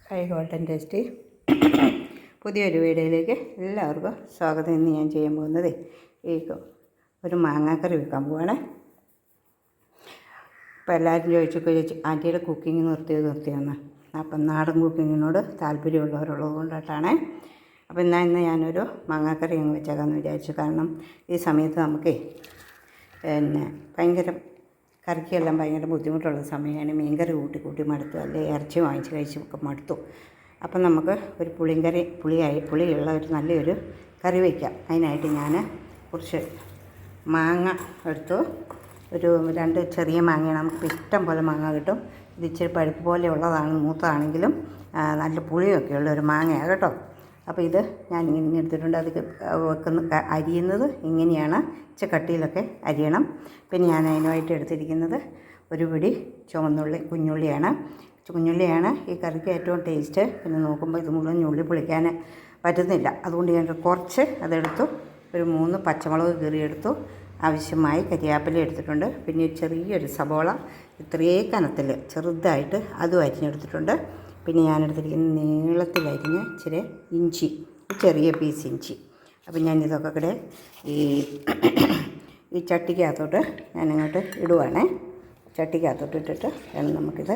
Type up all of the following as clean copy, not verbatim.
High golden tasty പുതിയൊരു വീഡിയോയിലേക്ക് എല്ലാവർക്കും സ്വാഗതം. ഇന്ന് ഞാൻ ചെയ്യാൻ പോകുന്നത് ഈ ഒരു മാങ്ങാക്കറി വെക്കാൻ പോവാണ്. അപ്പോൾ എല്ലാവരും ചോദിച്ചു ആൻറ്റിയുടെ കുക്കിംഗ് നിർത്തിയെന്ന്. അപ്പം നാടൻ കുക്കിങ്ങിനോട് താല്പര്യമുള്ളവരുള്ളത് കൊണ്ടിട്ടാണ്. അപ്പോൾ ഇന്ന് ഞാനൊരു മാങ്ങാക്കറി അങ്ങ് വെച്ചേക്കാമെന്ന് വിചാരിച്ചു. കാരണം ഈ സമയത്ത് നമുക്ക് ഭയങ്കര കറിക്കെല്ലാം ഭയങ്കര ബുദ്ധിമുട്ടുള്ള സമയമാണ്. മീൻകറി കൂട്ടി മടുത്തു, അല്ലെങ്കിൽ ഇറച്ചി കഴിച്ചൊക്കെ മടുത്തു. അപ്പം നമുക്ക് ഒരു പുളിയുള്ള ഒരു നല്ലൊരു കറി വയ്ക്കാം. അതിനായിട്ട് ഞാൻ കുറച്ച് മാങ്ങ എടുത്തു. ഒരു 2 ചെറിയ മാങ്ങയാണ്. നമുക്ക് ഇഷ്ടം പോലെ മാങ്ങ കിട്ടും. ഇത് ഇച്ചിരി പഴുപ്പ് പോലെ ഉള്ളതാണ്, മൂത്തതാണെങ്കിലും നല്ല പുളിയൊക്കെ ഉള്ള ഒരു മാങ്ങയാണ് കേട്ടോ. അപ്പോൾ ഇത് ഞാൻ ഇങ്ങനെ എടുത്തിട്ടുണ്ട്. അത് അരിയുന്നത് ഇങ്ങനെയാണ്, കട്ടിയിലൊക്കെ അരിയണം. പിന്നെ ഞാൻ അതിനായിട്ട് എടുത്തിരിക്കുന്നത് ഒരു പിടി കുഞ്ഞുള്ളിയാണ് ഈ കറിക്ക് ഏറ്റവും ടേസ്റ്റ്. പിന്നെ നോക്കുമ്പോൾ ഇത് മുഴുവൻ ഞുള്ളി പൊളിക്കാൻ പറ്റുന്നില്ല, അതുകൊണ്ട് ഞാൻ കുറച്ച് അതെടുത്തു. ഒരു 3 പച്ചമുളക് കീറിയെടുത്തു. ആവശ്യമായി കരിയാപ്പില എടുത്തിട്ടുണ്ട്. പിന്നെ ചെറിയൊരു സബോള ഇത്രയേ കനത്തിൽ ചെറുതായിട്ട് അതും അരിഞ്ഞെടുത്തിട്ടുണ്ട്. പിന്നെ ഞാനെടുത്തിരിക്കുന്ന നീളത്തിലരിഞ്ഞ ഇച്ചിരി ഇഞ്ചി, ചെറിയ പീസ് ഇഞ്ചി. അപ്പം ഞാനിതൊക്കെ കൂടെ ഈ ചട്ടിക്കകത്തോട്ട് ഞാനിങ്ങോട്ട് ഇടുവാണേ. ചട്ടിക്കകത്തോട്ട് ഇട്ടിട്ട് വേണം നമുക്കിത്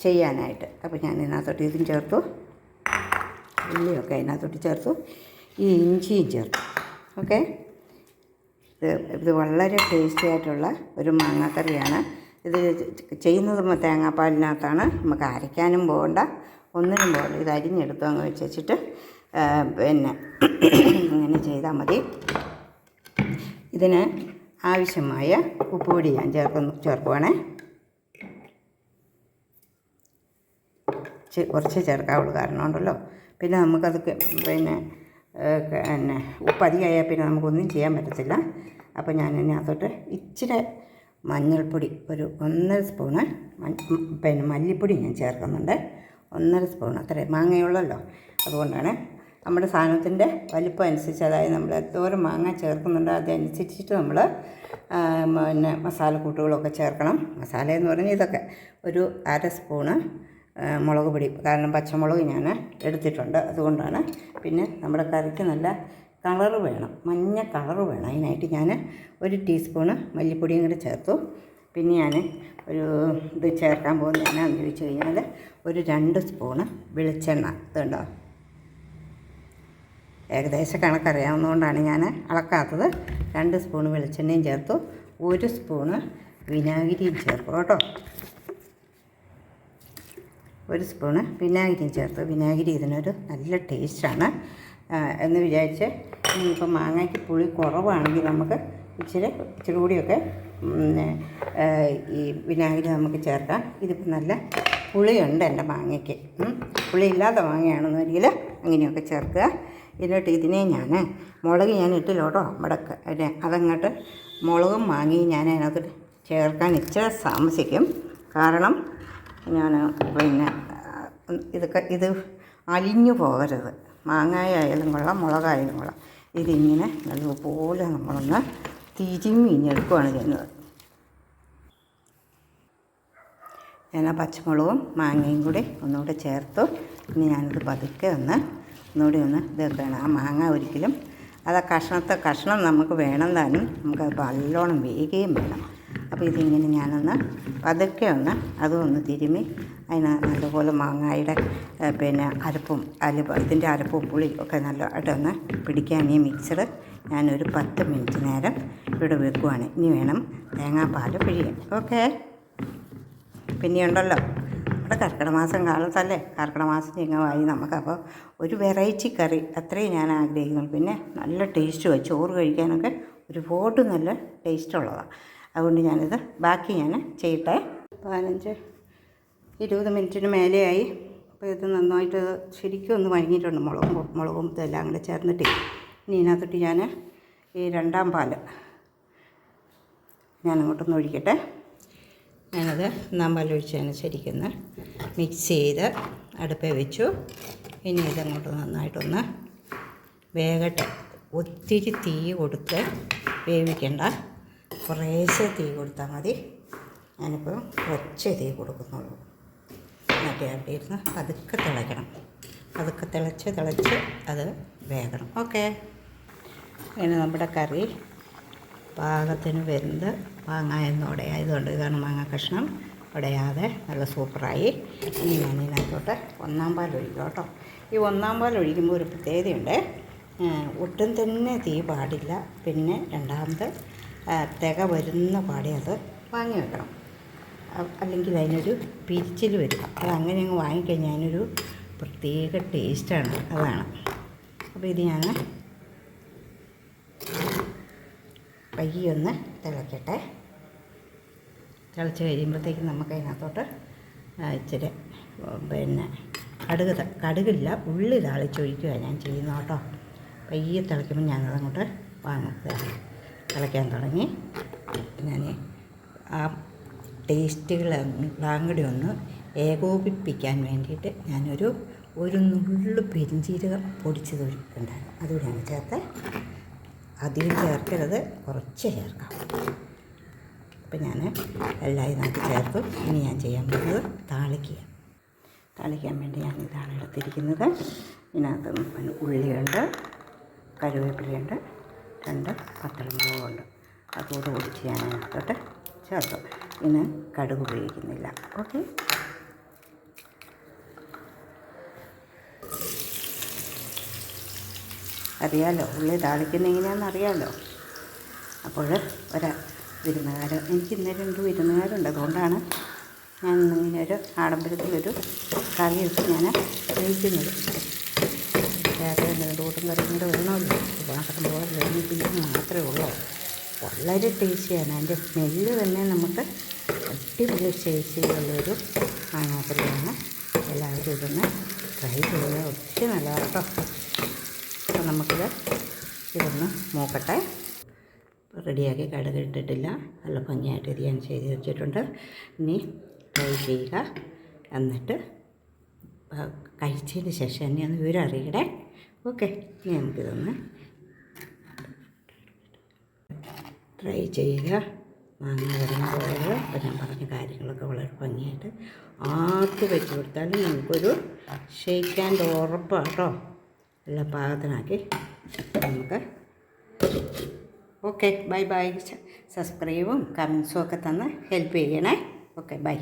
ചെയ്യാനായിട്ട്. അപ്പോൾ ഞാൻ ഇതിനകത്തോട്ട് ഇതും ചേർത്തു, ഉള്ളിയൊക്കെ അതിനകത്തോട്ട് ചേർത്തു, ഈ ഇഞ്ചിയും ചേർത്തു. ഓക്കെ, ഇത് വളരെ ടേസ്റ്റി ആയിട്ടുള്ള ഒരു മാങ്ങാക്കറിയാണ്. ഇത് ചെയ്യുന്നത് തേങ്ങാപ്പാലിനകത്താണ്. നമുക്ക് അരയ്ക്കാനും പോകണ്ട, ഒന്നിനും പോകണ്ട. ഇത് അരിഞ്ഞെടുത്തു അങ്ങ് വെച്ചിട്ട് പിന്നെ ഇങ്ങനെ ചെയ്താൽ മതി. ഇതിന് ആവശ്യമായ ഉപ്പുപൊടി ഞാൻ ചേർക്കുവാണേ. കുറച്ച് ചേർക്കാവുള്ളൂ, കാരണം ഉണ്ടല്ലോ പിന്നെ നമുക്കത് പിന്നെ ഉപ്പ് അധികമായാൽ പിന്നെ നമുക്കൊന്നും ചെയ്യാൻ പറ്റത്തില്ല. അപ്പോൾ ഞാൻ ഇതിനകത്തോട്ട് ഇച്ചിരി മഞ്ഞൾപ്പൊടി, ഒരു 1.5 സ്പൂണ് പിന്നെ മല്ലിപ്പൊടി ഞാൻ ചേർക്കുന്നുണ്ട്. 1.5 സ്പൂൺ, അത്രയും മാങ്ങയുള്ളല്ലോ. അതുകൊണ്ടാണ് നമ്മുടെ സാധനത്തിൻ്റെ വലിപ്പം അനുസരിച്ച്, അതായത് നമ്മൾ എന്തോരം മാങ്ങ ചേർക്കുന്നുണ്ടോ അതനുസരിച്ചിട്ട് നമ്മൾ പിന്നെ മസാലക്കൂട്ടുകളൊക്കെ ചേർക്കണം. മസാല എന്ന് പറഞ്ഞാൽ ഇതൊക്കെ ഒരു 1/2 സ്പൂണ് മുളക് പൊടി, കാരണം പച്ചമുളക് ഞാൻ എടുത്തിട്ടുണ്ട്, അതുകൊണ്ടാണ്. പിന്നെ നമ്മുടെ കറിക്ക് നല്ല കളറ് വേണം, മഞ്ഞ കളറ് വേണം. അതിനായിട്ട് ഞാൻ 1 ടീസ്പൂണ് മല്ലിപ്പൊടിയും കൂടി ചേർത്തു. പിന്നെ ഞാൻ ഇത് ചേർക്കാൻ പോകുന്നത് എന്നാന്ന് ചോദിച്ചു കഴിഞ്ഞാൽ ഒരു 2 സ്പൂണ് വെളിച്ചെണ്ണ. ഇതുണ്ടോ, ഏകദേശം കണക്കറിയാവുന്നതുകൊണ്ടാണ് ഞാൻ അളക്കാത്തത്. 2 സ്പൂണ് വെളിച്ചെണ്ണയും ചേർത്തു. 1 സ്പൂണ് വിനാഗിരിയും ചേർക്കും കേട്ടോ. 1 സ്പൂണ് വിനാഗിരിയും ചേർത്ത്. വിനാഗിരി ഇതിനൊരു നല്ല ടേസ്റ്റാണ് എന്ന് വിചാരിച്ച്, ഇപ്പം മാങ്ങയ്ക്ക് പുളി കുറവാണെങ്കിൽ നമുക്ക് ഇച്ചിരി കൂടിയൊക്കെ ഈ വിനാഗിരി നമുക്ക് ചേർക്കാം. ഇതിപ്പോൾ നല്ല പുളിയുണ്ട് എൻ്റെ മാങ്ങയ്ക്ക്. പുളിയില്ലാത്ത മാങ്ങയാണെന്നെങ്കിൽ അങ്ങനെയൊക്കെ ചേർക്കുക. എന്നിട്ട് ഇതിനെ മുളക് ഞാൻ ഇട്ടില്ല കേട്ടോ. അതങ്ങോട്ട് മുളകും മാങ്ങയും ഞാൻ അതിനകത്ത് ചേർക്കാൻ ഇച്ചിരി താമസിക്കും. കാരണം ഞാൻ പിന്നെ ഇത് അലിഞ്ഞു പോകരുത്. മാങ്ങായായാലും കൊള്ളാം, മുളകായാലും കൊള്ളാം. ഇതിങ്ങനെ നല്ലപോലെ നമ്മളൊന്ന് തിരിഞ്ഞെടുക്കുകയാണ് ചെയ്യുന്നത്. ഞാൻ ആ പച്ചമുളകും മാങ്ങയും കൂടി ഒന്നുകൂടെ ചേർത്തു. ഇനി ഞാനിത് പതുക്കെ ഒന്നുകൂടി ഇതൊക്കെയാണ്. ആ മാങ്ങ ഒരിക്കലും അത് കഷ്ണം നമുക്ക് വേണം താനും, നമുക്കത് നല്ലോണം വേകുകയും വേണം. അപ്പോൾ ഇതിങ്ങനെ ഞാനൊന്ന് പതുക്കെ അതും തിരുമ്മി അതിന് നല്ലപോലെ മാങ്ങായുടെ പിന്നെ ഇതിൻ്റെ അരപ്പും പുളിയും ഒക്കെ നല്ലതായിട്ടൊന്ന് പിടിക്കാൻ ഈ മിക്സർ ഞാനൊരു 10 മിനിറ്റ് നേരം ഇവിടെ വെക്കുവാണ്. ഇനി വേണം തേങ്ങാപ്പാൽ പിഴിയാൻ. ഓക്കെ, പിന്നെയുണ്ടല്ലോ നമ്മുടെ കർക്കിടക മാസം കാലത്തല്ലേ, കർക്കിടക മാസം ചിങ്ങമായി നമുക്കപ്പോൾ ഒരു വെറൈറ്റി കറി അത്രയും ഞാൻ ആഗ്രഹിക്കുന്നു. പിന്നെ നല്ല ടേസ്റ്റുമാണ്, ചോറ് കഴിക്കാനൊക്കെ ഒരുപാട് നല്ല ടേസ്റ്റുള്ളതാണ്. അതുകൊണ്ട് ഞാനിത് ബാക്കി ചെയ്യട്ടെ. 15-20 മിനിറ്റിന് മേലെയായി. അപ്പോൾ ഇത് നന്നായിട്ട് ശരിക്കും ഒന്ന് വഴങ്ങിയിട്ടുണ്ട്. മുളകും ഇതെല്ലാം കൂടെ ചേർന്നിട്ട് ഇനി ഇതിനകത്തോട്ട് ഞാൻ ഈ 2ാം പാൽ ഞാനങ്ങോട്ടൊന്ന് ഒഴിക്കട്ടെ. ഞാനത് 1ാം പാൽ ഒഴിച്ച് ശരിക്കും മിക്സ് ചെയ്ത് അടുപ്പേ വെച്ചു. ഇനി ഇതങ്ങോട്ട് നന്നായിട്ടൊന്ന് വേകട്ടെ. ഒത്തിരി തീ കൊടുത്ത് വേവിക്കണ്ട, കുറേശ്ശെ തീ കൊടുത്താൽ മതി. ഞാനിപ്പോൾ കുറച്ച് തീ കൊടുക്കുന്നുള്ളൂ. മാറ്റിയിരുന്ന് പതുക്കെ തിളയ്ക്കണം. പതുക്കെ തിളച്ച് അത് വേകണം. ഓക്കെ. പിന്നെ നമ്മുടെ കറി പാകത്തിന് വെന്ത് മാങ്ങയൊന്നും ഉടയായതുകൊണ്ട് ഇതാണ് മാങ്ങ കഷ്ണം ഉടയാതെ നല്ല സൂപ്പറായി. ഇനി ഞാൻ ഇതിനകത്തോട്ട് ഒന്നാം പാൽ ഒഴിക്കും കേട്ടോ. ഈ ഒന്നാം പാൽ ഒഴിക്കുമ്പോൾ ഒരു പ്രത്യേകതയുണ്ട്. ഒട്ടും തന്നെ തീ പാടില്ല. പിന്നെ രണ്ടാമത് തിക വരുന്ന പാടെ അത് വാങ്ങി വെക്കണം. അല്ലെങ്കിൽ അതിനൊരു പിരിച്ചിൽ വരും. അത് അങ്ങനെ അങ്ങ് വാങ്ങിക്കഴിഞ്ഞാൽ അതിനൊരു പ്രത്യേക ടേസ്റ്റാണ്. അതാണ്. അപ്പോൾ ഇത് ഞാൻ പയ്യൊന്ന് തിളയ്ക്കട്ടെ. തിളച്ച് കഴിയുമ്പോഴത്തേക്കും നമുക്ക് അതിനകത്തോട്ട് ഇച്ചിരി പിന്നെ കടുകില്ല ഉള്ളി താളിച്ചൊഴിക്കുക ഞാൻ ചെയ്യുന്നത് കേട്ടോ. പയ്യെ തിളയ്ക്കുമ്പോൾ ഞാനതങ്ങോട്ട് വാങ്ങും. തിളയ്ക്കാൻ തുടങ്ങി. ഞാൻ ആ ടേസ്റ്റുകളെല്ലാം കൂടി ഒന്ന് ഏകോപിപ്പിക്കാൻ വേണ്ടിയിട്ട് ഞാനൊരു നുള്ളു പെരിഞ്ചീരകം പൊടിച്ചത് ഉണ്ടായിരുന്നു. അതുകൂടി ഞാൻ ചേർത്ത്. അധികം ചേർക്കരുത്, കുറച്ച് ചേർക്കാം. അപ്പം ഞാൻ എല്ലാം ഇതിനകത്ത് ചേർത്തു. ഇനി ഞാൻ ചെയ്യാൻ പോകുന്നത് താളിക്കാൻ വേണ്ടി ഞാൻ ഇതാണ് എടുത്തിരിക്കുന്നത്. ഇതിനകത്ത് ഉള്ളിയുണ്ട്, കറിവേപ്പിലയുണ്ട്, 2 പത്തളമുളകുണ്ട്. അതോട് ഒടിച്ച് ഞാൻ അതിനകത്തോട്ട് ചേർത്തു. ഇന്ന് കടുക് ഉപയോഗിക്കുന്നില്ല. ഓക്കെ. അറിയാമല്ലോ ഉള്ളി താളിക്കുന്ന എങ്ങനെയാണെന്ന് അറിയാമല്ലോ. അപ്പോൾ എനിക്ക് ഇന്നലെ 2 വിരുന്നുകാരുണ്ട്. അതുകൊണ്ടാണ് ഞാൻ ഇങ്ങനെ ഒരു ആഡംബരത്തിലൊരു കറിയൊക്കെ ഞാൻ കഴിക്കുന്നത്. വേറെ 2 കൂട്ടം കറിയും കൂടെ വേണമല്ലോ. മാത്രം പോലെ വേണിപ്പിക്കുന്നത് മാത്രമേ ഉള്ളൂ. വളരെ ടേസ്റ്റിയാണ്. അതിൻ്റെ സ്മെല്ല് തന്നെ നമുക്ക് അടിപൊളി ടേസ്റ്റിയുള്ളൊരു മാങ്ങാക്കറിയാണ്. എല്ലാവരും ഇതൊന്ന് ട്രൈ ചെയ്യുക. ഒത്തിരി നല്ലതാണ് കേട്ടോ. അപ്പോൾ ഇതൊന്ന് നോക്കട്ടെ. റെഡിയാക്കി കടുക് ഇട്ടിട്ടില്ല. നല്ല ഭംഗിയായിട്ട് ഇത് ഞാൻ ചെയ്ത് വെച്ചിട്ടുണ്ട്. ഇനി ട്രൈ ചെയ്യുക. എന്നിട്ട് കഴിച്ചതിന് ശേഷം എന്നെ ഒന്ന് വിവരം അറിയണേ. ഓക്കെ. ഇനി നമുക്കിതൊന്ന് ട്രൈ ചെയ്യുക. മാങ്ങ വരുന്ന പോലെ അപ്പോൾ ഞാൻ പറഞ്ഞ കാര്യങ്ങളൊക്കെ വളരെ ഭംഗിയായിട്ട് ആർക്ക് വെച്ച് കൊടുത്താലും നമുക്കൊരു ഷെയ്ക്ക് ഉറപ്പാണ് കേട്ടോ. എല്ലാം പാകത്തിനാക്കി നമുക്ക്. ഓക്കെ. ബൈ. സബ്സ്ക്രൈബും കമൻസും ഒക്കെ തന്ന് ഹെൽപ്പ് ചെയ്യണേ. ഓക്കെ. ബൈ.